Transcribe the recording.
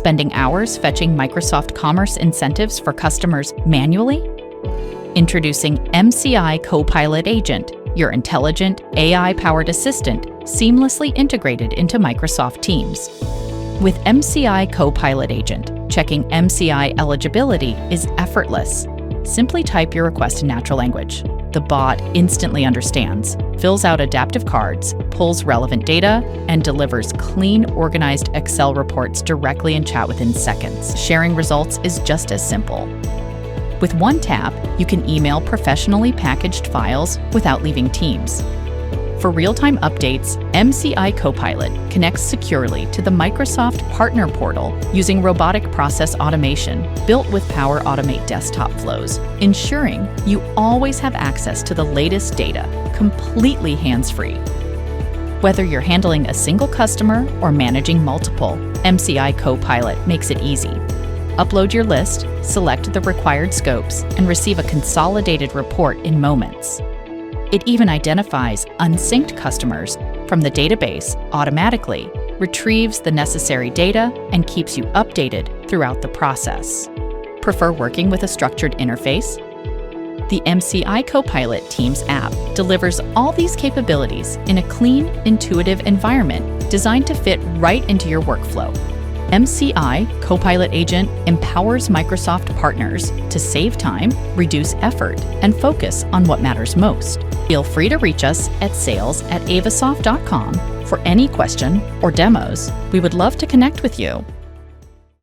Spending hours fetching Microsoft Commerce incentives for customers manually? Introducing MCI Copilot Agent, your intelligent, AI-powered assistant seamlessly integrated into Microsoft Teams. With MCI Copilot Agent, checking MCI eligibility is effortless. Simply type your request in natural language. The bot instantly understands, fills out adaptive cards, pulls relevant data, and delivers clean, organized Excel reports directly in chat within seconds. Sharing results is just as simple. With one tap, you can email professionally packaged files without leaving Teams. For real-time updates, MCI Copilot connects securely to the Microsoft Partner Portal using robotic process automation built with Power Automate desktop flows, ensuring you always have access to the latest data, completely hands-free. Whether you're handling a single customer or managing multiple, MCI Copilot makes it easy. Upload your list, select the required scopes, and receive a consolidated report in moments. It even identifies unsynced customers from the database automatically, retrieves the necessary data, and keeps you updated throughout the process. Prefer working with a structured interface? The MCI Copilot Teams app delivers all these capabilities in a clean, intuitive environment designed to fit right into your workflow. MCI Copilot Agent empowers Microsoft partners to save time, reduce effort, and focus on what matters most. Feel free to reach us at sales@avasoft.com for any question or demos. We would love to connect with you.